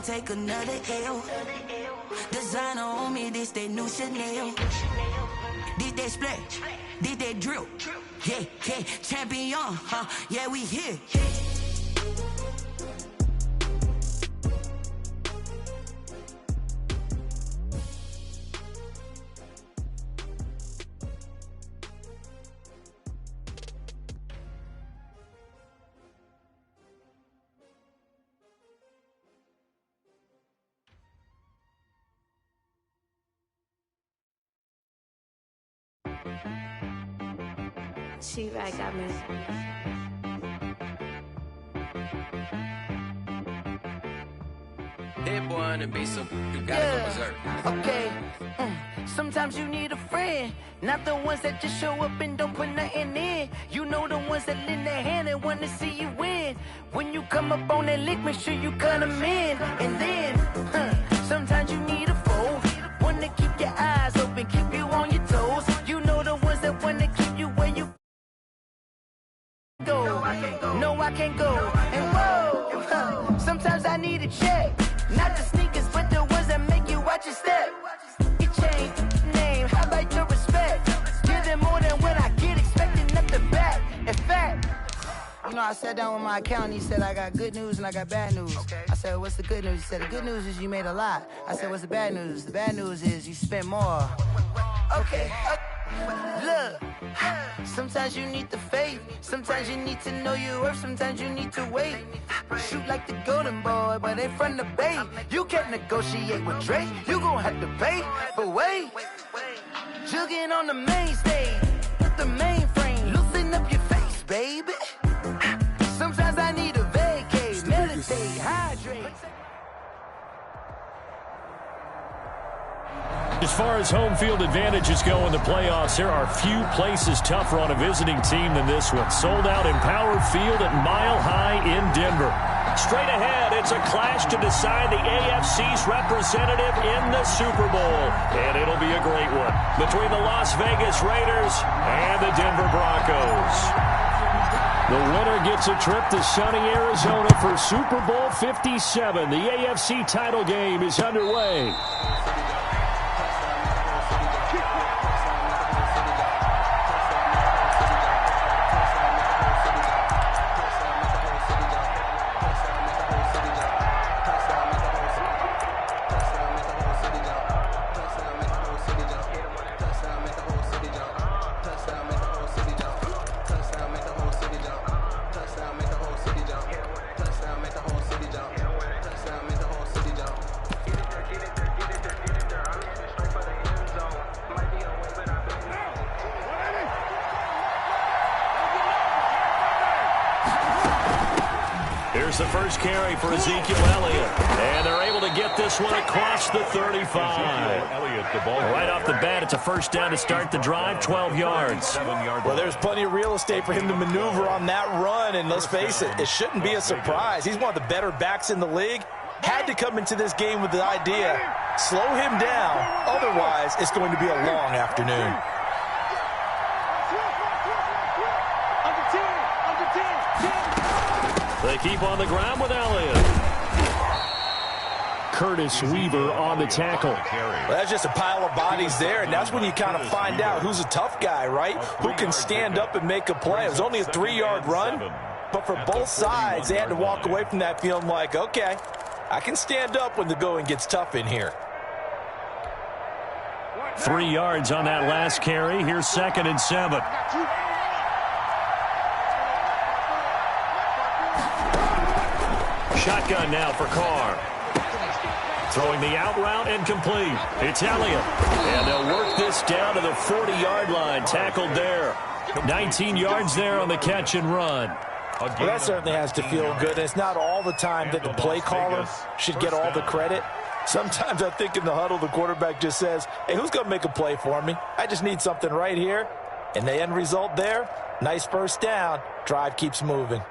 can't take another L. Designer on me, this that new Chanel. This that splash, this that drip. Yeah, yeah, champion, huh? Yeah, we here. She-Rag got me. Hit one and be some. You gotta go berserk. Okay. Sometimes you need a friend, not the ones that just show up and don't put nothing in. You know the ones that lend their hand and want to see you win. When you come up on that lick, make sure you cut them in. And then, sometimes you need a foe, one to keep your eyes open, keep you on your toes. You know the ones that want to keep you where you go. No, I can't go. And whoa, sometimes I need a check. Not the sneakers, but the ones that make you watch your step. Your chain, name, how about your respect? Give them more than what I get, expecting nothing back. In fact, you know, I sat down with my accountant, he said, I got good news and I got bad news. I said, what's the good news? He said, the good news is you made a lot. I said, what's the bad news? The bad news is you spent more. Okay. Look, sometimes you need the faith, sometimes you need to know your worth, sometimes you need to wait. Shoot like the golden boy, but ain't from the bay. You can't negotiate with Drake, you gon' have to pay. But wait, jugging on the main stage, with the mainframe, loosen up your face, baby. Sometimes I need a vacate, meditate, hydrate. As far as home field advantages go in the playoffs, there are few places tougher on a visiting team than this one. Sold out Empower Field at Mile High in Denver. Straight ahead, it's a clash to decide the AFC's representative in the Super Bowl. And it'll be a great one between the Las Vegas Raiders and the Denver Broncos. The winner gets a trip to sunny Arizona for Super Bowl 57. The AFC title game is underway. Here's the first carry for Ezekiel Elliott. And they're able to get this one across the 35. Right off the bat, it's a first down to start the drive, 12 yards. Well, there's plenty of real estate for him to maneuver on that run. And let's face it, it shouldn't be a surprise. He's one of the better backs in the league. Had to come into this game with the idea, slow him down. Otherwise, it's going to be a long afternoon. They keep on the ground with Elliott. Curtis Weaver on the tackle. Well, that's just a pile of bodies there, and that's when you kind of find out who's a tough guy, right? Who can stand up and make a play. It was only a 3-yard run, but for both sides, they had to walk away from that feeling like, okay, I can stand up when the going gets tough in here. 3 yards on that last carry. Here's 2nd and 7. Shotgun now for Carr. Throwing the out route and complete. It's Elliott. And they'll work this down to the 40-yard line. Tackled there. 19 yards there on the catch and run. Well, that certainly has to feel good. It's not all the time that the play caller should get all the credit. Sometimes I think in the huddle, the quarterback just says, hey, who's going to make a play for me? I just need something right here. And the end result there, nice first down. Drive keeps moving.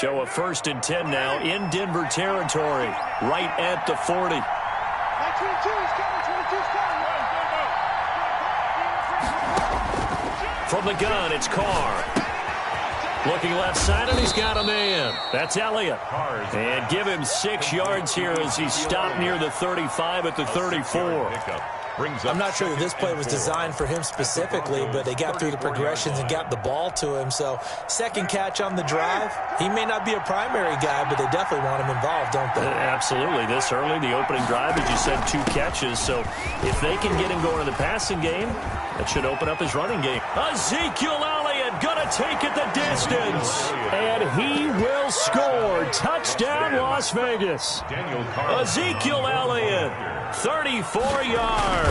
So a 1st and 10 now in Denver territory, right at the 40. From the gun, it's Carr. Looking left side, and he's got a man. That's Elliott. And give him 6 yards here as he stopped near the 35 at the 34. I'm not sure that this play was designed for him specifically, but they got through the progressions and got the ball to him. So, second catch on the drive. He may not be a primary guy, but they definitely want him involved, don't they? Absolutely. This early, the opening drive, as you said, 2 catches. So, if they can get him going in the passing game, that should open up his running game. Ezekiel Elliott going to take it the distance. And he will score. Touchdown, Las Vegas. Ezekiel Elliott, 34 yards.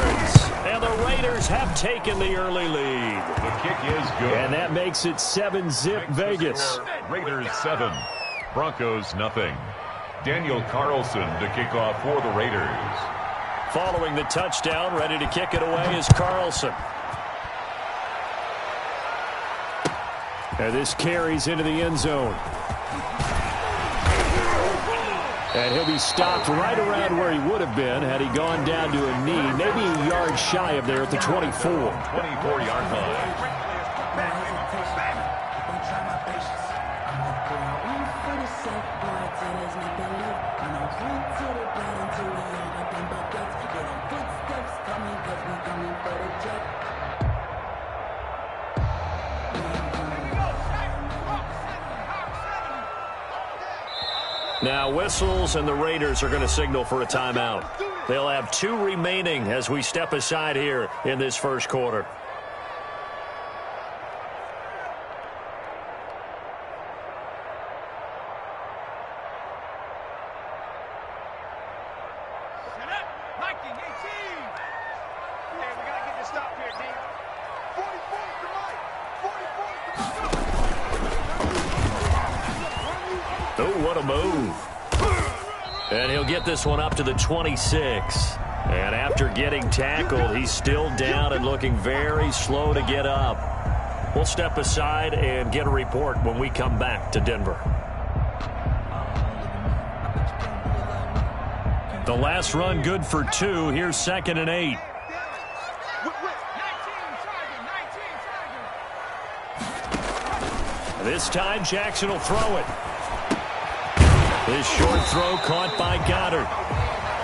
And the Raiders have taken the early lead. The kick is good. And that makes it 7-zip Vegas. Raiders 7, Broncos nothing. Daniel Carlson to kick off for the Raiders. Following the touchdown, ready to kick it away is Carlson. And this carries into the end zone. And he'll be stopped right around where he would have been had he gone down to a knee, maybe a yard shy of there at the 24. 24-yard line. Now whistles, and the Raiders are going to signal for a timeout. They'll have 2 remaining as we step aside here in this first quarter. And he'll get this one up to the 26. And after getting tackled, he's still down and looking very slow to get up. We'll step aside and get a report when we come back to Denver. The last run good for 2. Here's 2nd and 8. This time Jackson will throw it. This short throw caught by Goddard.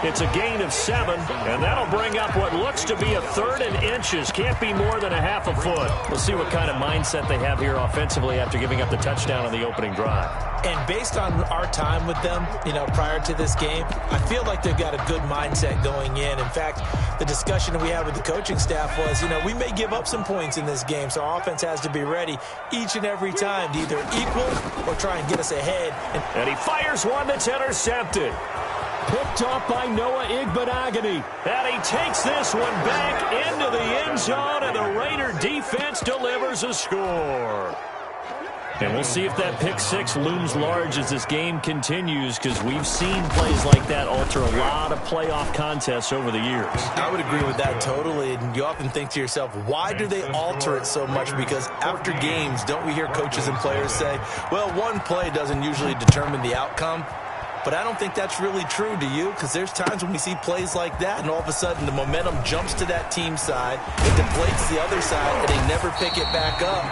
It's a gain of 7, and that'll bring up what looks to be a 3rd and inches. Can't be more than a half a foot. We'll see what kind of mindset they have here offensively after giving up the touchdown on the opening drive. And based on our time with them, prior to this game, I feel like they've got a good mindset going in. In fact, the discussion that we had with the coaching staff was, we may give up some points in this game, so our offense has to be ready each and every time to either equal or try and get us ahead. And he fires one that's intercepted. Picked off by Noah Igbinoghene. And he takes this one back into the end zone, and the Raider defense delivers a score. And we'll see if that pick 6 looms large as this game continues, because we've seen plays like that alter a lot of playoff contests over the years. I would agree with that totally. And you often think to yourself, why do they alter it so much? Because after games, don't we hear coaches and players say, well, one play doesn't usually determine the outcome? But I don't think that's really true, do you? Because there's times when we see plays like that, and all of a sudden the momentum jumps to that team side, it deflates the other side, and they never pick it back up.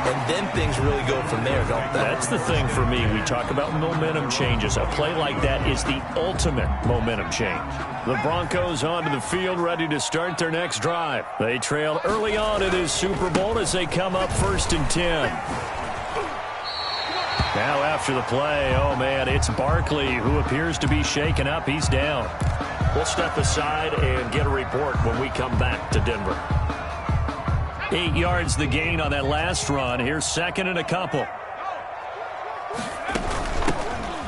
And then things really go from there, don't they? That's the thing for me. We talk about momentum changes. A play like that is the ultimate momentum change. The Broncos onto the field, ready to start their next drive. They trail early on in this Super Bowl as they come up 1st and 10. Now after the play, oh man, it's Barkley who appears to be shaken up. He's down. We'll step aside and get a report when we come back to Denver. 8 yards the gain on that last run. Here's 2nd and a couple.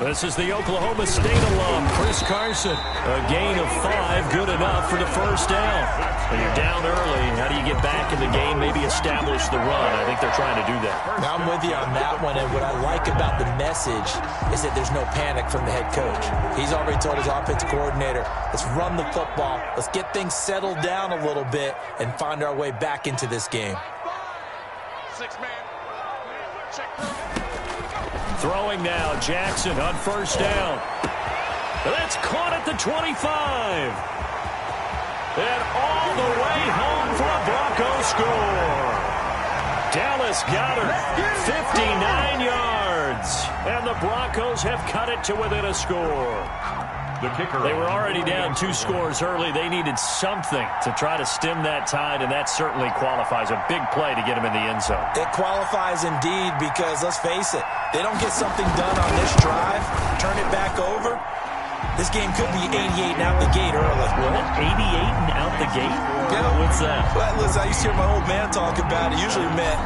This is the Oklahoma State alum, Chris Carson. A gain of 5, good enough for the first down. When you're down early, how do you get back in the game, maybe establish the run? I think they're trying to do that. Now I'm with you on that one, and what I like about the message is that there's no panic from the head coach. He's already told his offensive coordinator, let's run the football, let's get things settled down a little bit, and find our way back into this game. 6-man. Check. Throwing now, Jackson on first down. That's caught at the 25. And all the way home for a Broncos score. Dallas Goedert, 59 yards. And the Broncos have cut it to within a score. The kicker. They were already down 2 scores early. They needed something to try to stem that tide, and that certainly qualifies. A big play to get them in the end zone. It qualifies indeed because, let's face it, they don't get something done on this drive, turn it back over. This game could be 88 and out the gate early. What? 88 and out the gate? Yeah. What's that? Well, listen, I used to hear my old man talk about it. Usually meant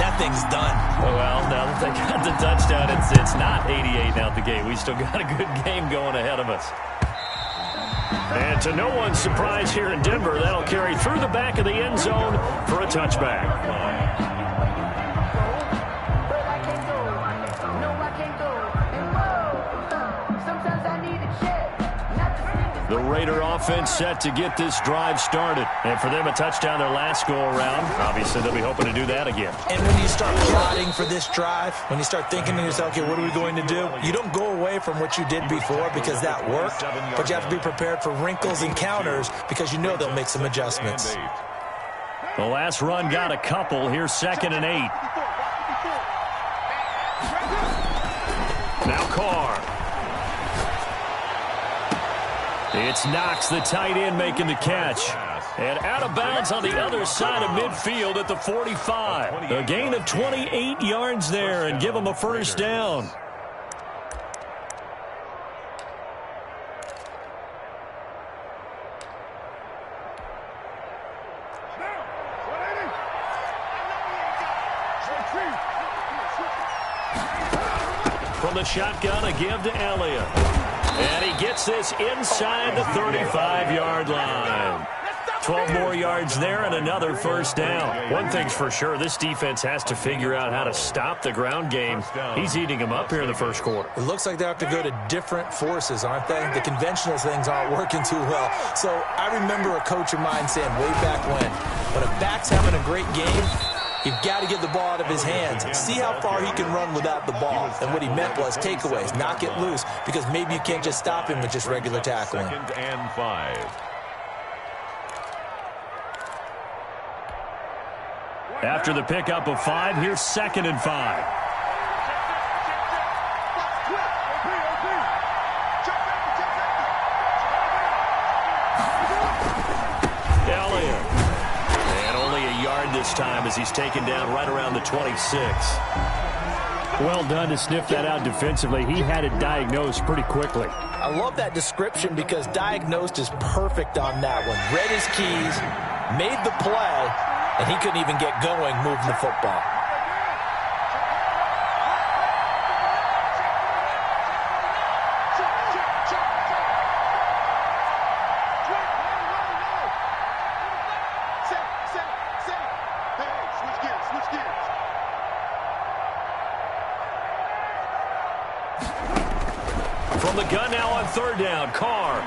that thing's done. Well, now that they got the touchdown, it's not 88 and out the gate. We still got a good game going ahead of us. And to no one's surprise here in Denver, that'll carry through the back of the end zone for a touchback. The Raider offense set to get this drive started. And for them, a touchdown their last go-around. Obviously, they'll be hoping to do that again. And when you start plotting for this drive, when you start thinking to yourself, okay, what are we going to do? You don't go away from what you did before because that worked, but you have to be prepared for wrinkles and counters because you know they'll make some adjustments. The last run got a couple. Here's 2nd and 8. Now Carr. It's Knox, the tight end, making the catch. And out of bounds on the other side of midfield at the 45. A gain of 28 yards there and give them a first down. From the shotgun, a give to Elliott. And he gets this inside the 35-yard line. 12 more yards there and another first down. One thing's for sure, this defense has to figure out how to stop the ground game. He's eating them up here in the first quarter. It looks like they have to go to different forces, aren't they? The conventional things aren't working too well. So I remember a coach of mine saying way back when a back's having a great game, you've got to get the ball out of his hands. See how far he can run without the ball. And what he meant was takeaways, knock it loose, because maybe you can't just stop him with just regular tackling. 2nd and 5. After the pickup of 5, here's 2nd and 5. Elliott. And only a yard this time as he's taken down right around the 26. Well done to sniff that out defensively. He had it diagnosed pretty quickly. I love that description because diagnosed is perfect on that one. Read his keys, made the play, and he couldn't even get going moving the football. From the gun now on 3rd down, Carr.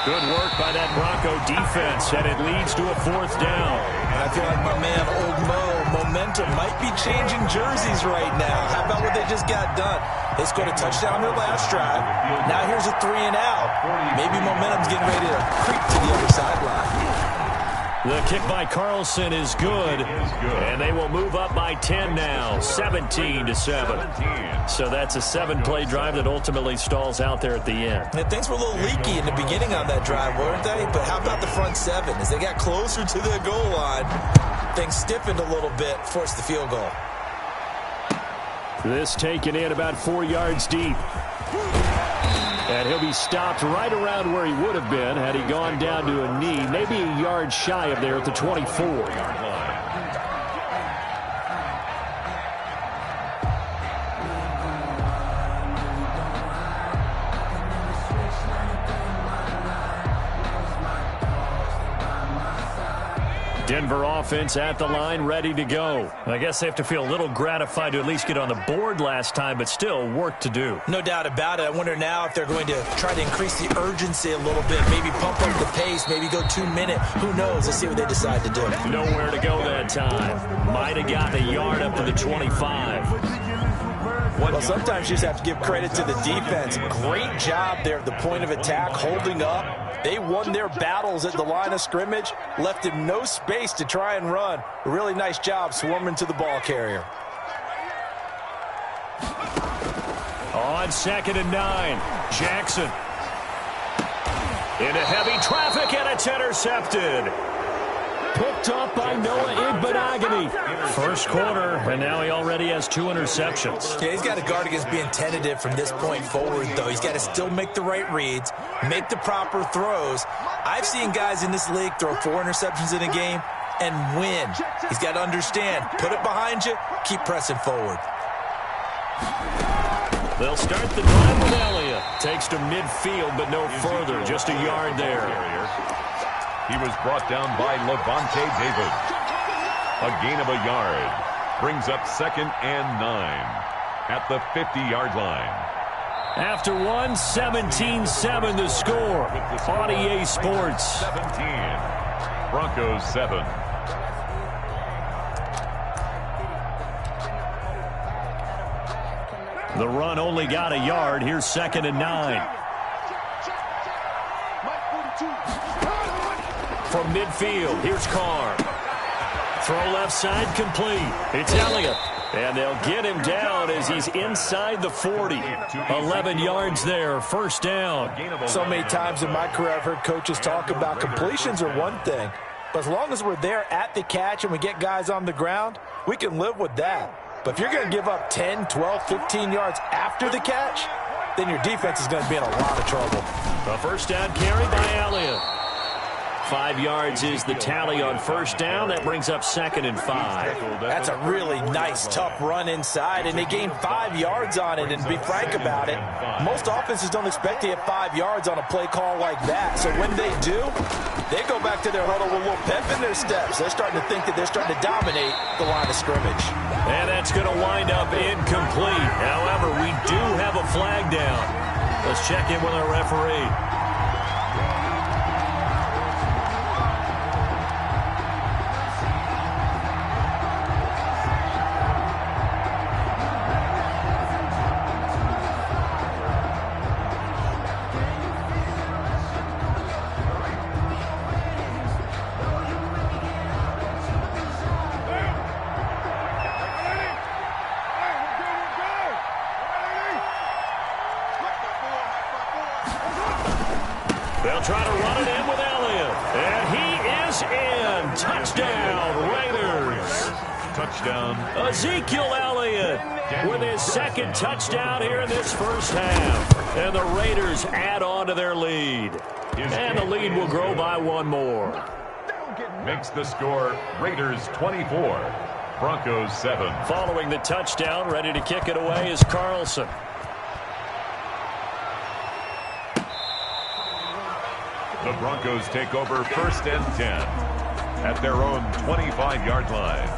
Good work by that Bronco defense, and it leads to a 4th down. And I feel like my man, Old Mo, momentum might be changing jerseys right now. How about what they just got done? They scored a touchdown on their last drive. Now here's a 3 and out. Maybe momentum's getting ready to creep to the other sideline. The kick by Carlson is good, and they will move up by 10 now, 17-7. So that's a 7-play drive that ultimately stalls out there at the end. And things were a little leaky in the beginning on that drive, weren't they? But how about the front 7? As they got closer to the goal line, things stiffened a little bit, forced the field goal. This taken in about 4 yards deep. And he'll be stopped right around where he would have been had he gone down to a knee, maybe a yard shy of there at the 24. Denver offense at the line, ready to go. I guess they have to feel a little gratified to at least get on the board last time, but still work to do. No doubt about it. I wonder now if they're going to try to increase the urgency a little bit, maybe pump up the pace, maybe go 2 minute. Who knows? Let's see what they decide to do. Nowhere to go that time. Might have gotten a yard up to the 25. Well, sometimes you just have to give credit to the defense. Great job there at the point of attack, holding up. They won their battles at the line of scrimmage, left him no space to try and run. A really nice job swarming to the ball carrier. On 2nd and 9, Jackson. Into heavy traffic, and it's intercepted. Picked up by Noah Igbinoghene. First quarter, and now he already has 2 interceptions. Yeah, he's got to guard against being tentative from this point forward, though. He's got to still make the right reads, make the proper throws. I've seen guys in this league throw 4 interceptions in a game and win. He's got to understand, put it behind you, keep pressing forward. They'll start the drive with Elliott. Takes to midfield, but no further, just a yard there. He was brought down by Levante David. A gain of a yard. Brings up 2nd and 9 at the 50-yard line. After one, 17-7 the score. On EA Sports. 17. Broncos 7. The run only got a yard. Here's 2nd and 9. From midfield, here's Carr. Throw left side complete. It's Elliott. And they'll get him down as he's inside the 40. 11 yards there, first down. So many times in my career I've heard coaches talk about completions are one thing. But as long as we're there at the catch and we get guys on the ground, we can live with that. But if you're going to give up 10, 12, 15 yards after the catch, then your defense is going to be in a lot of trouble. A first down carry by Elliott. 5 yards is the tally on first down. That brings up 2nd and 5. That's a really nice, tough run inside, and they gained 5 yards on it. And to be frank about it, most offenses don't expect to get 5 yards on a play call like that. So when they do, they go back to their huddle with a little pep in their steps. They're starting to think that they're starting to dominate the line of scrimmage. And that's going to wind up incomplete. However, we do have a flag down. Let's check in with our referee. They'll try to run it in with Elliott. And he is in. Touchdown, Raiders. Touchdown. Ezekiel Elliott with his 2nd touchdown here in this first half. And the Raiders add on to their lead. And the lead will grow by 1 more. Makes the score Raiders 24, Broncos 7. Following the touchdown, ready to kick it away is Carlson. The Broncos take over 1st and 10 at their own 25-yard line.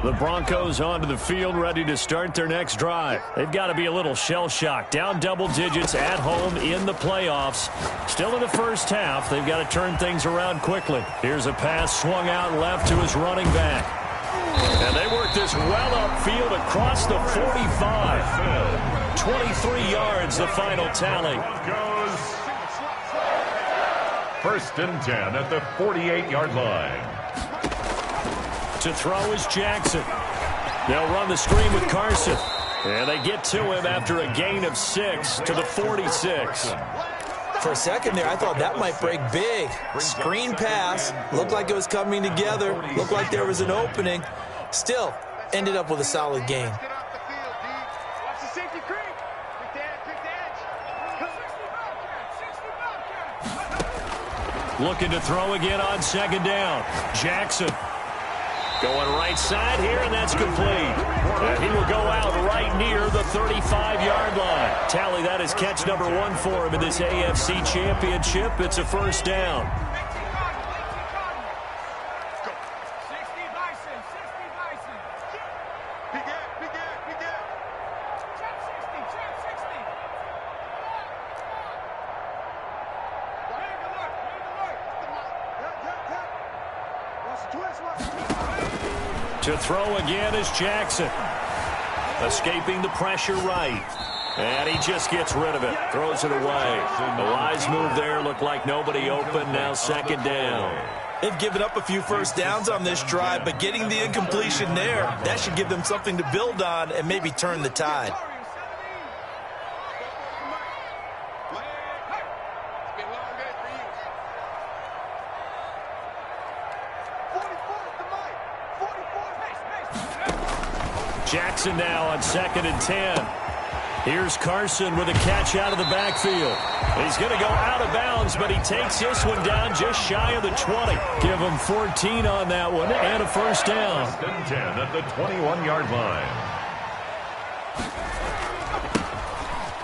The Broncos onto the field, ready to start their next drive. They've got to be a little shell-shocked. Down double digits at home in the playoffs. Still in the first half. They've got to turn things around quickly. Here's a pass swung out left to his running back. And they work this well upfield across the 45. 23 yards, the final tally. Goes 1st and 10 at the 48-yard line. To throw is Jackson. They'll run the screen with Carson. And they get to him after a gain of 6 to the 46. For a second there, I thought that might break big. Screen pass. Looked like it was coming together. Looked like there was an opening. Still, ended up with a solid gain. Looking to throw again on 2nd down. Jackson going right side here, and that's complete. And he will go out right near the 35-yard line. Tally, that is catch number 1 for him in this AFC Championship. It's a first down. To throw again is Jackson. Escaping the pressure right. And he just gets rid of it. Throws it away. The wise move there. Looked like nobody open. Now second down. They've given up a few first downs on this drive, but getting the incompletion there, that should give them something to build on and maybe turn the tide. Jackson now on 2nd and 10. Here's Carson with a catch out of the backfield. He's going to go out of bounds, but he takes this one down just shy of the 20. Give him 14 on that one and a first down. 10 at the 21-yard line.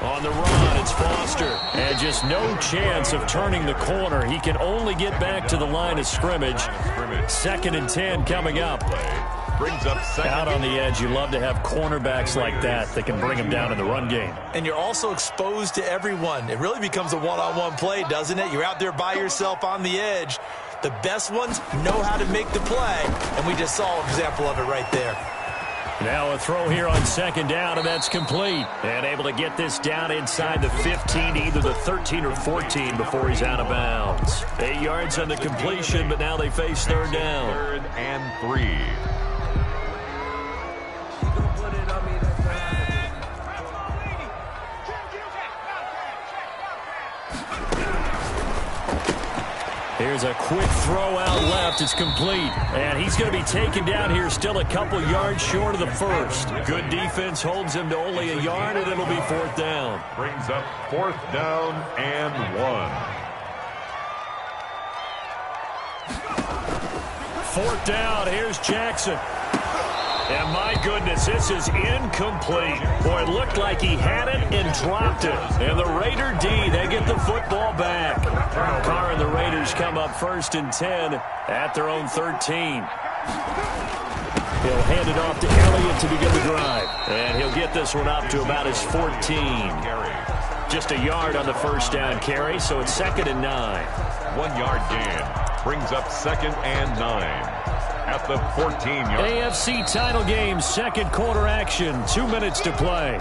On the run, it's Foster. And just no chance of turning the corner. He can only get back to the line of scrimmage. 2nd and 10 coming up. Brings up second. Out on the edge, you love to have cornerbacks like that can bring them down in the run game. And you're also exposed to everyone. It really becomes a one-on-one play, doesn't it? You're out there by yourself on the edge. The best ones know how to make the play, and we just saw an example of it right there. Now a throw here on 2nd down, and that's complete. And able to get this down inside the 15, either the 13 or 14 before he's out of bounds. 8 yards on the completion, but now they face third down. 3rd and 3. Here's a quick throw out left. It's complete. And he's going to be taken down here still a couple yards short of the first. Good defense holds him to only a yard, and it'll be 4th down. Brings up 4th down and 1. 4th down. Here's Jackson. And my goodness, this is incomplete. Boy, it looked like he had it and dropped it. And the Raider D, they get the football back. Carr and the Raiders come up 1st and 10 at their own 13. He'll hand it off to Elliott to begin the drive. And he'll get this one up to about his 14. Just a yard on the first down carry, so it's 2nd and 9. 1 yard gain. Brings up 2nd and 9. At the 14-yard. AFC title game, second quarter action. 2 minutes to play.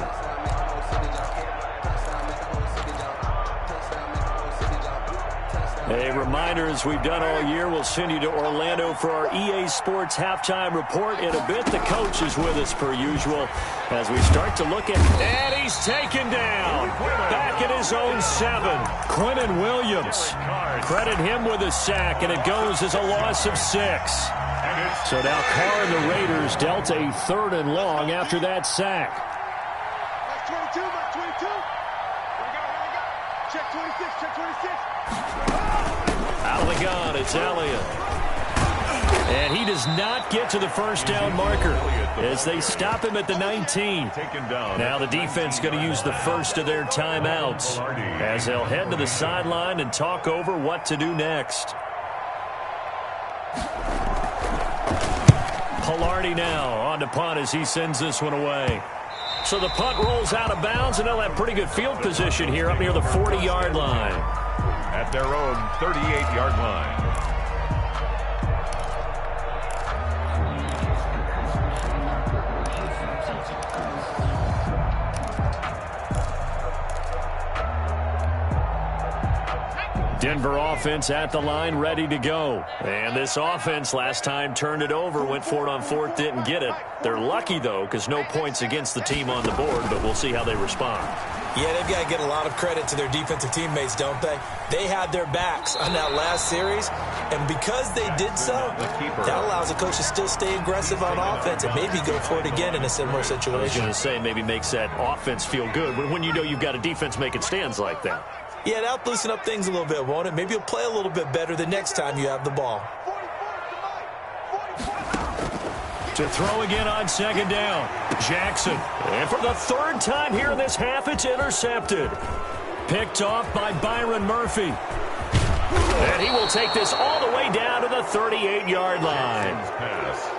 A reminder, as we've done all year, we'll send you to Orlando for our EA Sports halftime report. In a bit, the coach is with us per usual as we start to look at... And he's taken down. Back at his own 7. Quinnen Williams. Credit him with a sack, and it goes as a loss of 6. So now Carr and the Raiders dealt a 3rd and long after that sack. Check 22. Check 26. Out of the gun, it's Elliott. And he does not get to the first down marker as they stop him at the 19. Now the defense going to use the first of their timeouts as they'll head to the sideline and talk over what to do next. Palardy now on to punt as he sends this one away. So the punt rolls out of bounds, and they'll have pretty good field position here up near the 40-yard line. At their own 38-yard line. Denver offense at the line, ready to go. And this offense last time turned it over, went for it on 4th, didn't get it. They're lucky, though, because no points against the team on the board, but we'll see how they respond. Yeah, they've got to get a lot of credit to their defensive teammates, don't they? They had their backs on that last series, and because they did so, that allows the coach to still stay aggressive on offense and maybe go for it again in a similar situation. I was going to say, maybe makes that offense feel good when you know you've got a defense making stands like that. Yeah, that'll loosen up things a little bit, won't it? Maybe you'll play a little bit better the next time you have the ball. To throw again on 2nd down. Jackson. And for the 3rd time here in this half, it's intercepted. Picked off by Byron Murphy. And he will take this all the way down to the 38-yard line.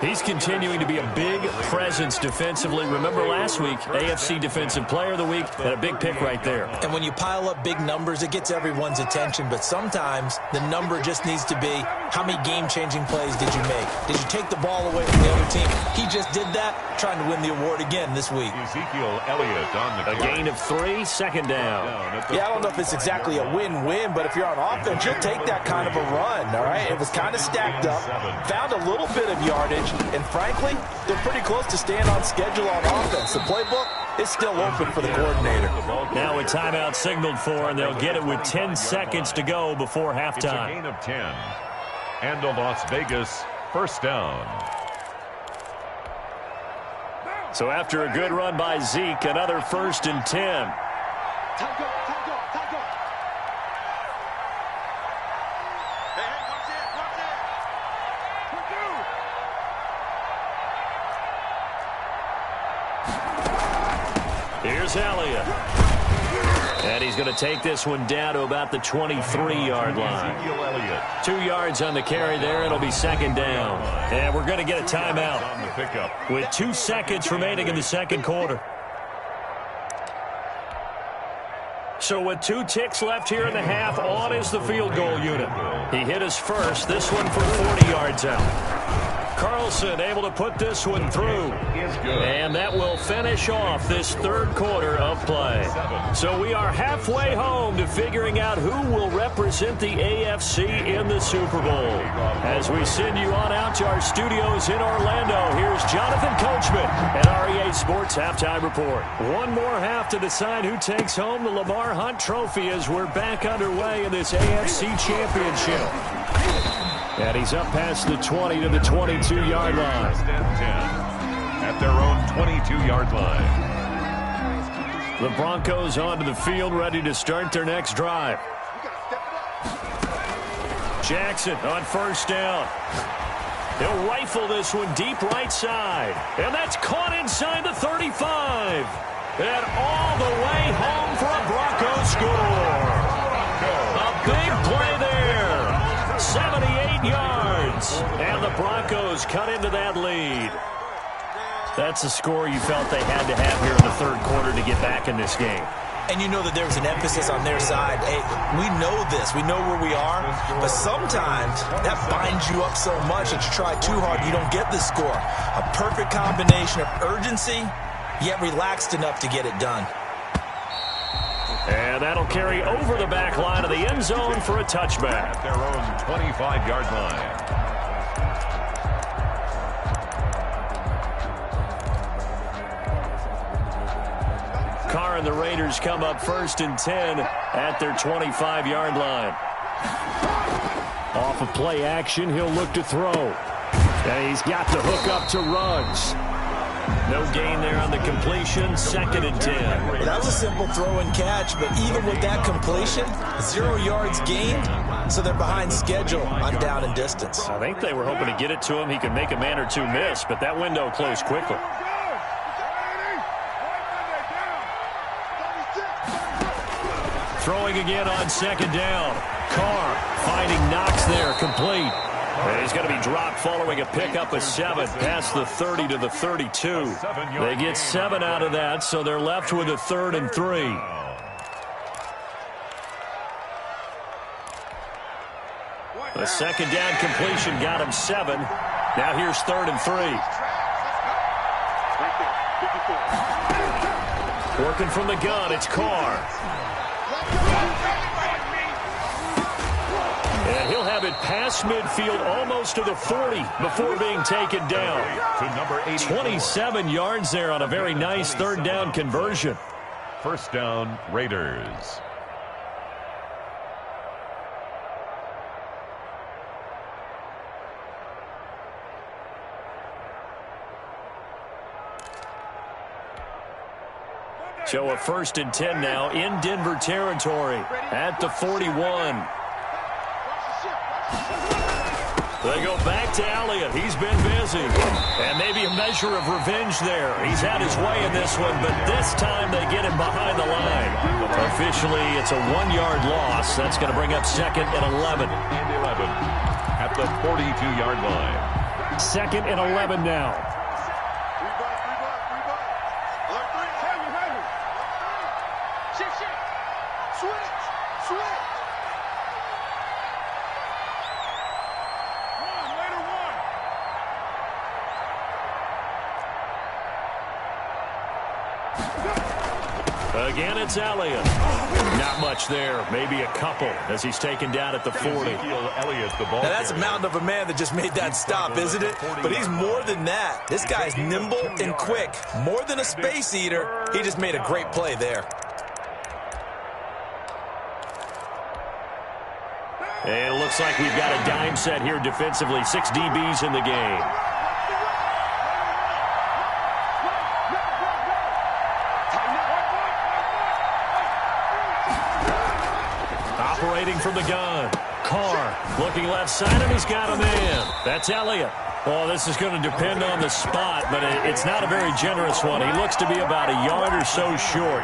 He's continuing to be a big presence defensively. Remember last week, AFC Defensive Player of the Week, and a big pick right there. And when you pile up big numbers, it gets everyone's attention. But sometimes the number just needs to be How many game-changing plays did you make? Did you take the ball away from the other team? He just did that, trying to win the award again this week. Ezekiel Elliott on the A gain of 3, second down. Yeah, I don't know if it's exactly a win-win, but if you're on offense, you'll take that kind of a run, all right? It was kind of stacked up, found a little bit of yardage, and frankly, they're pretty close to staying on schedule on offense. The playbook is still open for the coordinator. Now a timeout signaled for, and they'll get it with 10 seconds to go before It's a halftime. gain of 10. And a Las Vegas first down. So after a good run by Zeke, another 1st and 10. Time go, time go, time go. Hey, watch it, watch it. Here's Elliott. And he's going to take this one down to about the 23-yard line. Ezekiel Elliott 2 yards on the carry there. It'll be second down. And we're going to get a timeout on the pickup. with 2 seconds remaining in the second quarter. So with 2 ticks left here in the half, on is the field goal unit. He hit his first, this one from 40 yards out. Carlson able to put this one through. And that will finish off this third quarter of play. So we are halfway home to figuring out who will represent the AFC in the Super Bowl. As we send you on out to our studios in Orlando, here's Jonathan Coachman at REA Sports Halftime Report. One more half to decide who takes home the Lamar Hunt Trophy as we're back underway in this AFC Championship. And he's up past the 20 to the 22-yard line. First and 10 at their own 22-yard line. The Broncos onto the field, ready to start their next drive. Jackson on first down. He'll rifle this one deep right side. And that's caught inside the 35. And all the way home for a Bronco score. A big play there. 78 yards. And the Broncos cut into that lead. That's a score you felt they had to have here in the third quarter to get back in this game. And you know that there was an emphasis on their side. Hey, we know this. We know where we are. But sometimes that binds you up so much that you try too hard, you don't get the score. A perfect combination of urgency, yet relaxed enough to get it done. And that'll carry over the back line of the end zone for a touchback. At their own 25-yard line. Carr and the Raiders come up 1st and 10 at their 25-yard line. Off of play action, he'll look to throw. And he's got the hook up to Ruggs. No gain there on the completion, 2nd and 10. Well, that was a simple throw and catch, but even with that completion, 0 yards gained, so they're behind schedule on down and distance. I think they were hoping to get it to him. He could make a man or two miss, but that window closed quickly. Throwing again on 2nd down. Carr finding Knox there, complete. And he's going to be dropped following a pickup of 7 past the 30 to the 32. They get 7 out of that, so they're left with a 3rd and 3. The 2nd down completion got him 7. Now here's 3rd and 3. Working from the gun, it's Carr. And he'll have it past midfield almost to the 40 before being taken down. To number 84. 27 yards there on a very nice 3rd down conversion. First down, Raiders. So a 1st and 10 now in Denver territory at the 41. They go back to Elliott. He's been busy. And maybe a measure of revenge there. He's had his way in this one, but this time they get him behind the line. Officially, it's a 1-yard loss. That's going to bring up 2nd and 11. And 11 at the 42-yard line. 2nd and 11 now. Again, it's Elliott. Not much there. Maybe a couple as he's taken down at the 40. Elliott, the ball now, that's a mountain of a man that just made that stop, isn't it? But he's more than that. This guy's nimble and quick. More than a space eater. He just made a great play there. And it looks like we've got a dime set here defensively. 6 DBs in the game. Operating from the gun. Carr looking left side, and he's got a man. That's Elliott. Well, this is going to depend on the spot, but it's not a very generous one. He looks to be about a yard or so short.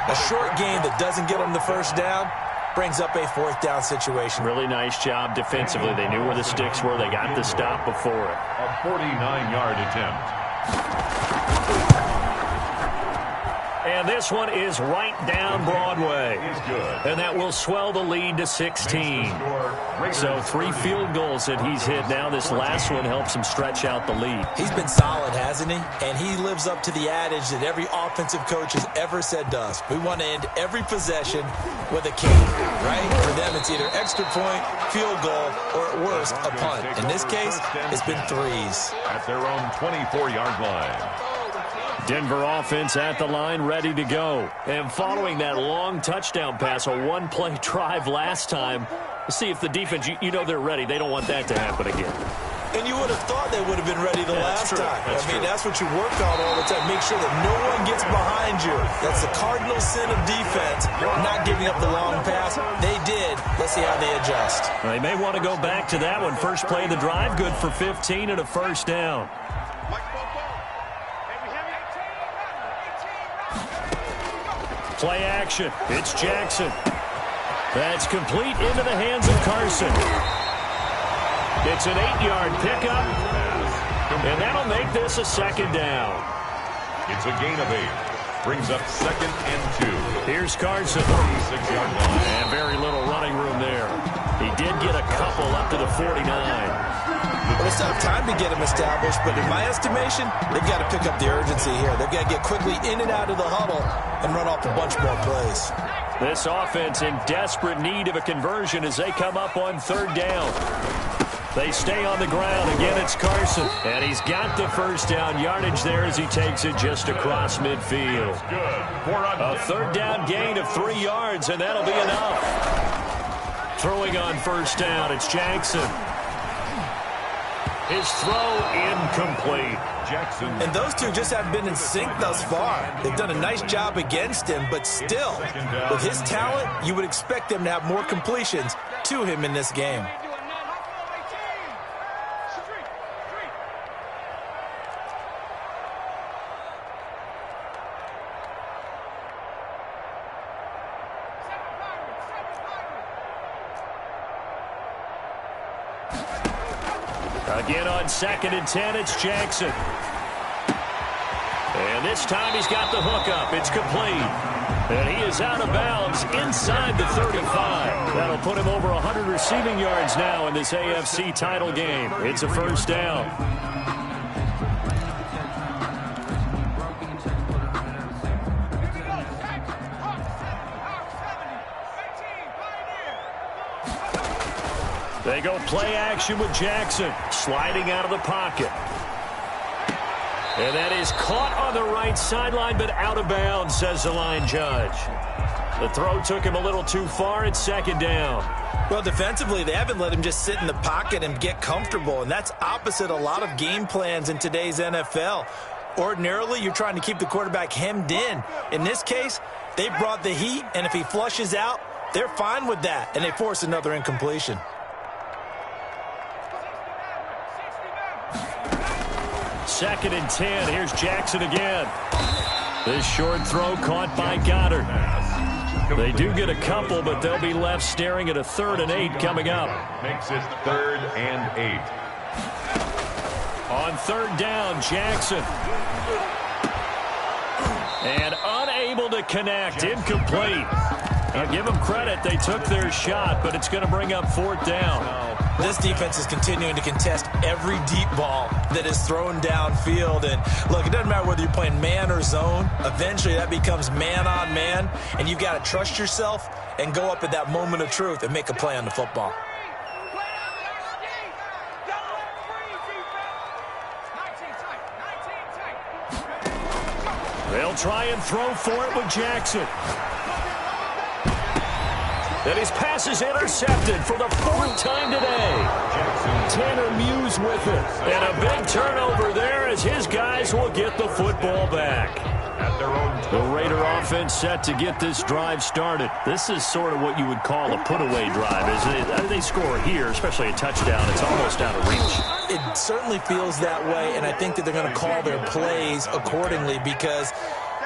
A short gain that doesn't get him the first down brings up a 4th down situation. Really nice job defensively. They knew where the sticks were. They got the stop before it. A 49-yard attempt. And this one is right down Broadway. And that will swell the lead to 16. So 3 field goals that he's hit now. This last one helps him stretch out the lead. He's been solid, hasn't he? And he lives up to the adage that every offensive coach has ever said to us. We want to end every possession with a kick, right? For them, it's either extra point, field goal, or at worst, a punt. In this case, it's been 3s. At their own 24-yard line. Denver offense at the line, ready to go. And following that long touchdown pass, a one-play drive last time, let's see if the defense, you know they're ready. They don't want that to happen again. And you would have thought they would have been ready the last time. That's what you work on all the time. Make sure that no one gets behind you. That's the cardinal sin of defense, not giving up the long pass. They did. Let's see how they adjust. They may want to go back to that one. First play of the drive, good for 15 and a first down. Play action. It's Jackson. That's complete into the hands of Carson. It's an 8-yard pickup, and that'll make this a 2nd down. It's a gain of 8. Brings up 2nd and 2. Here's Carson. 46-yard line. And very little running room there. He did get a couple up to the 49. Well, it's not time to get him established, but in my estimation, they've got to pick up the urgency here. They've got to get quickly in and out of the huddle and run off a bunch more plays. This offense in desperate need of a conversion as they come up on 3rd down. They stay on the ground. Again, it's Carson. And he's got the first down yardage there as he takes it just across midfield. A 3rd down gain of 3 yards, and that'll be enough. Throwing on first down, it's Jackson. His throw incomplete. Jackson. And those two just haven't been in sync thus far. They've done a nice job against him, but still, with his talent, you would expect them to have more completions to him in this game. Again on 2nd and 10, it's Jackson. And this time he's got the hookup. It's complete. And he is out of bounds inside the 35. That'll put him over 100 receiving yards now in this AFC title game. It's a first down. They go play action with Jackson, sliding out of the pocket. And that is caught on the right sideline, but out of bounds, says the line judge. The throw took him a little too far. It's 2nd down. Well, defensively, they haven't let him just sit in the pocket and get comfortable, and that's opposite a lot of game plans in today's NFL. Ordinarily, you're trying to keep the quarterback hemmed in. In this case, they brought the heat, and if he flushes out, they're fine with that, and they force another incompletion. 2nd and 10. Here's Jackson again. This short throw caught by Goddard. They do get a couple, but they'll be left staring at a 3rd and 8 coming up. Makes it 3rd and 8. On 3rd down, Jackson. And unable to connect. Incomplete. Now give them credit. They took their shot, but it's going to bring up 4th down. This defense is continuing to contest every deep ball that is thrown downfield. And look, it doesn't matter whether you're playing man or zone. Eventually that becomes man on man, and you've got to trust yourself and go up at that moment of truth and make a play on the football. They'll try and throw for it with Jackson. And his pass is intercepted for the 4th time today. Tanner Muse with it. And a big turnover there as his guys will get the football back. The Raider offense set to get this drive started. This is sort of what you would call a put-away drive. As they score here, especially a touchdown, it's almost out of reach. It certainly feels that way, and I think that they're going to call their plays accordingly, because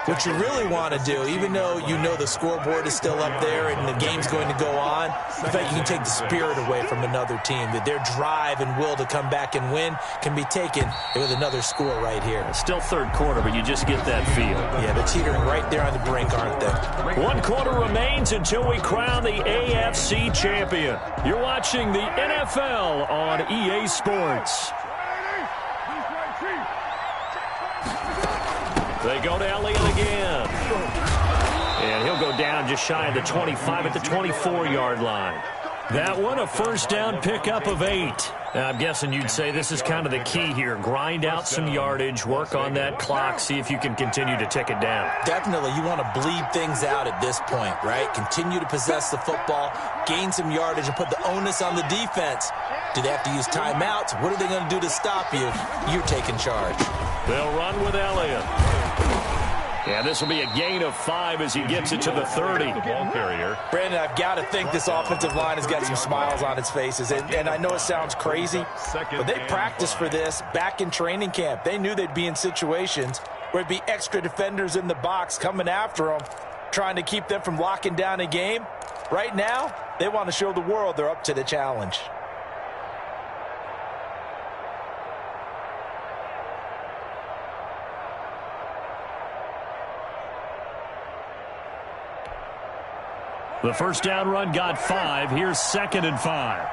what you really want to do, even though you know the scoreboard is still up there and the game's going to go on, in fact, you can take the spirit away from another team, that their drive and will to come back and win can be taken with another score right here. Still third quarter, but you just get that feel. Yeah, they're teetering right there on the brink, aren't they? 1 quarter remains until we crown the AFC champion. You're watching the NFL on EA Sports. They go to Elliott again. And he'll go down just shy of the 25 at the 24-yard line. That one, a first down pickup of 8. Now, I'm guessing you'd say this is kind of the key here. Grind out some yardage, work on that clock, see if you can continue to tick it down. Definitely. You want to bleed things out at this point, right? Continue to possess the football, gain some yardage, and put the onus on the defense. Do they have to use timeouts? What are they going to do to stop you? You're taking charge. They'll run with Elliott. Yeah, this will be a gain of 5 as he gets it to the 30. Ball carrier. Brandon, I've got to think this offensive line has got some smiles on its faces. And I know it sounds crazy, but they practiced for this back in training camp. They knew they'd be in situations where it'd be extra defenders in the box coming after them, trying to keep them from locking down a game. Right now, they want to show the world they're up to the challenge. The first down run got 5. Here's 2nd and 5.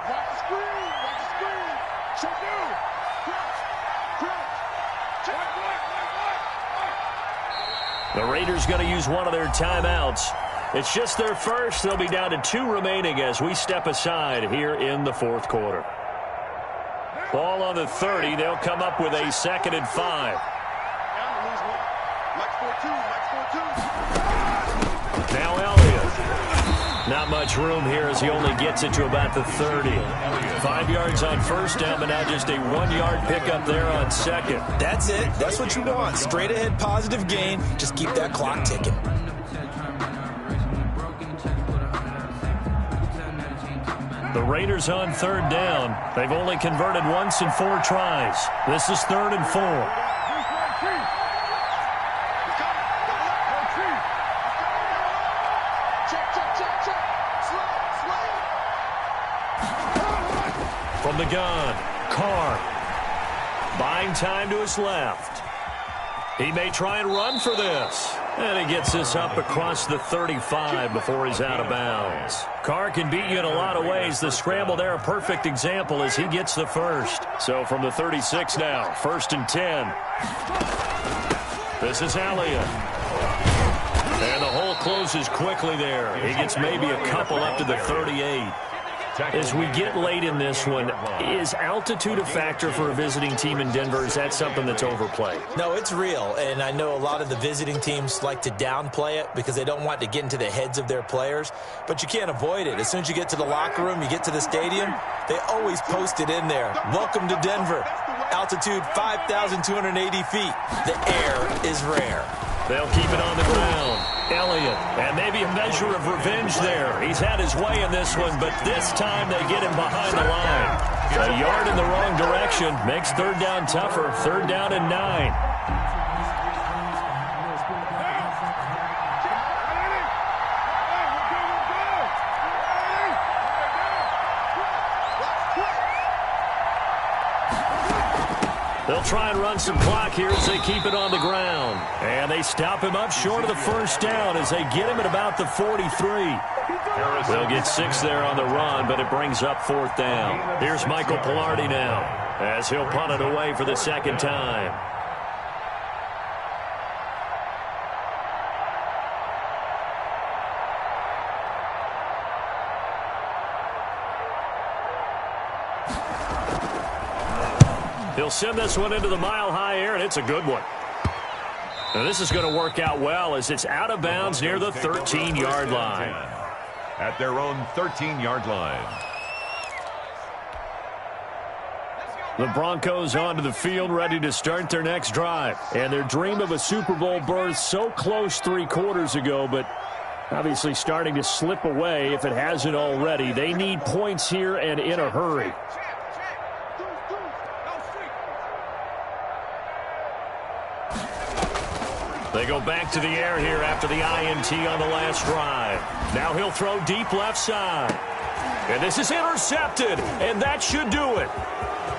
The Raiders going to use one of their timeouts. It's just their first. They'll be down to 2 remaining as we step aside here in the 4th quarter. Ball on the 30. They'll come up with a 2nd and 5. Now Elliott. Not much room here as he only gets it to about the 30. 5 yards on first down, but now just a 1-yard pickup there on 2nd. That's it. That's what you want. Straight ahead positive gain. Just keep that clock ticking. The Raiders on 3rd down. They've only converted once in 4 tries. This is 3rd and 4. From the gun, Carr. Buying time to his left. He may try and run for this. And he gets this up across the 35 before he's out of bounds. Carr can beat you in a lot of ways. The scramble there, a perfect example as he gets the first. So from the 36 now, 1st and 10. This is Elliott. And the hole closes quickly there. He gets maybe a couple up to the 38. As we get late in this one, is altitude a factor for a visiting team in Denver? Is that something that's overplayed? No, it's real, and I know a lot of the visiting teams like to downplay it because they don't want to get into the heads of their players, but you can't avoid it. As soon as you get to the locker room, you get to the stadium, they always post it in there. Welcome to Denver. Altitude 5,280 feet. The air is rare. They'll keep it on the ground. Elliott, and maybe a measure of revenge there. He's had his way in this one, but this time they get him behind the line. A yard in the wrong direction makes 3rd down tougher. 3rd down and 9. They'll try and run some clock here as they keep it on the ground. And they stop him up short of the first down as they get him at about the 43. They'll get 6 there on the run, but it brings up 4th down. Here's Michael Palardy now, as he'll punt it away for the 2nd time. He'll send this one into the mile-high air, and it's a good one. Now this is going to work out well as it's out of bounds near the 13-yard line. At their own 13-yard line. The Broncos onto the field ready to start their next drive. And their dream of a Super Bowl berth so close 3 quarters ago, but obviously starting to slip away if it hasn't already. They need points here and in a hurry. They go back to the air here after the INT on the last drive. Now he'll throw deep left side. And this is intercepted, and that should do it.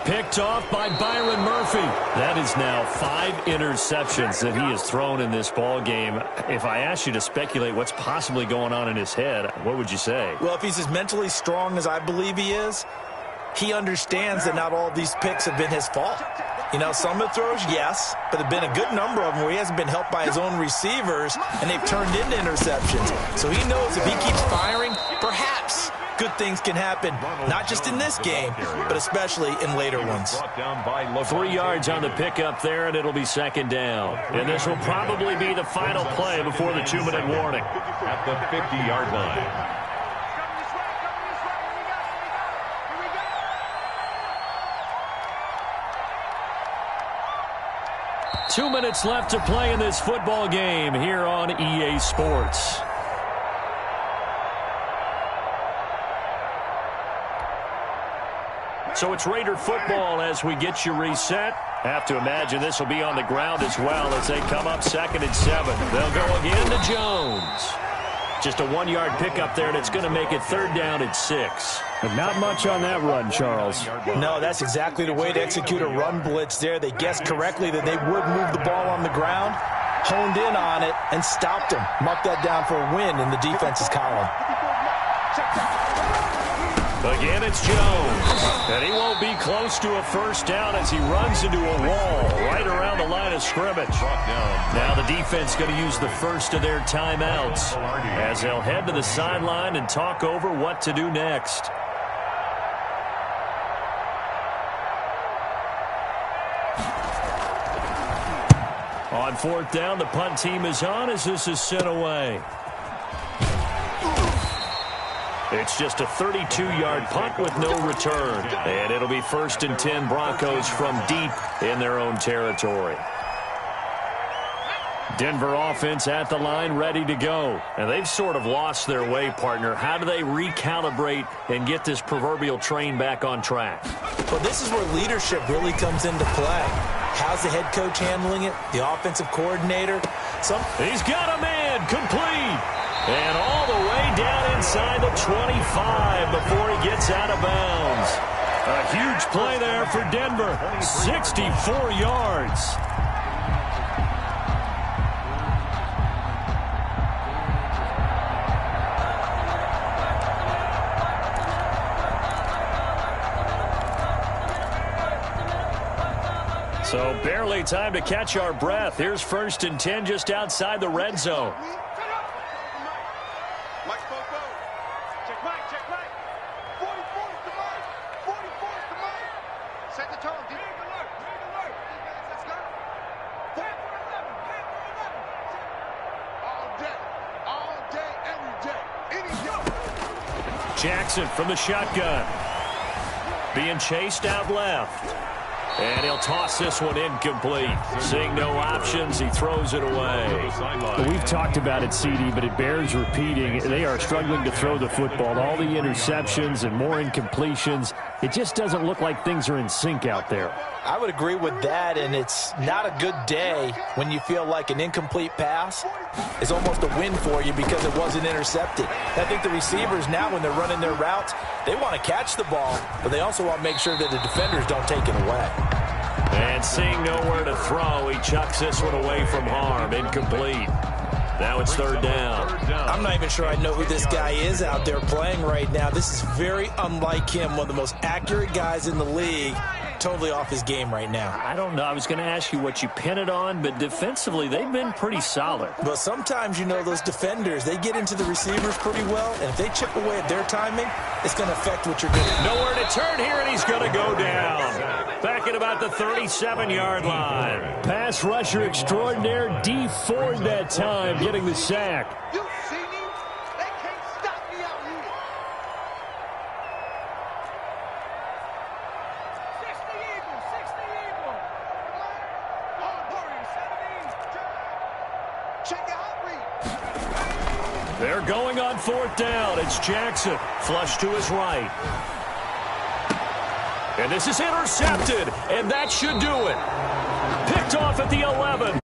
Picked off by Byron Murphy. That is now 5 interceptions that he has thrown in this ball game. If I asked you to speculate what's possibly going on in his head, what would you say? Well, if he's as mentally strong as I believe he is, he understands that not all of these picks have been his fault. You know, some of the throws, yes, but there have been a good number of them where he hasn't been helped by his own receivers, and they've turned into interceptions. So he knows if he keeps firing, perhaps good things can happen, not just in this game, but especially in later ones. 3 yards on the pickup there, and it'll be 2nd down. And this will probably be the final play before the 2-minute warning. At the 50-yard line. 2 minutes left to play in this football game here on EA Sports. So it's Raider football as we get you reset. Have to imagine this will be on the ground as well as they come up 2nd and 7. They'll go again to Jones. Just a 1-yard pickup there, and it's going to make it 3rd down at 6. But not much on that run, Charles. No, that's exactly the way to execute a run blitz there. They guessed correctly that they would move the ball on the ground, honed in on it, and stopped him. Marked that down for a win in the defense's column. Again, it's Jones. And he won't be close to a 1st down as he runs into a wall right around the line of scrimmage. Now the defense going to use the first of their timeouts as they'll head to the sideline and talk over what to do next. On 4th down, the punt team is on as this is sent away. It's just a 32-yard punt with no return. And it'll be 1st and 10 Broncos from deep in their own territory. Denver offense at the line ready to go. And they've sort of lost their way, partner. How do they recalibrate and get this proverbial train back on track? Well, this is where leadership really comes into play. How's the head coach handling it? The offensive coordinator? He's got a man complete. And all the way down inside the 25 before he gets out of bounds. A huge play there for Denver. 64 yards. So barely time to catch our breath. Here's 1st and 10 just outside the red zone. Jackson from the shotgun. Being chased out left. And he'll toss this one incomplete. Seeing no options, he throws it away. We've talked about it, CD, but it bears repeating. They are struggling to throw the football. All the interceptions and more incompletions. It just doesn't look like things are in sync out there. I would agree with that, and it's not a good day when you feel like an incomplete pass is almost a win for you because it wasn't intercepted. I think the receivers now, when they're running their routes, they want to catch the ball, but they also want to make sure that the defenders don't take it away. And seeing nowhere to throw, he chucks this one away from harm. Incomplete. Now it's third down. I'm not even sure I know who this guy is out there playing right now. This is very unlike him, one of the most accurate guys in the league. Totally off his game right now. I don't know. I was going to ask you what you pin it on, but defensively, they've been pretty solid. But sometimes, you know, those defenders, they get into the receivers pretty well, and if they chip away at their timing, it's going to affect what you're doing. Nowhere to turn here, and he's going to go down. Back at about the 37-yard line. Pass rusher extraordinaire, D. Ford that time, getting the sack. You see me? They can't stop me out here. 60 Eagles, 60 Eagles. Check out read. They're going on fourth down. It's Jackson. Flush to his right. And this is intercepted, and that should do it. Picked off at the 11.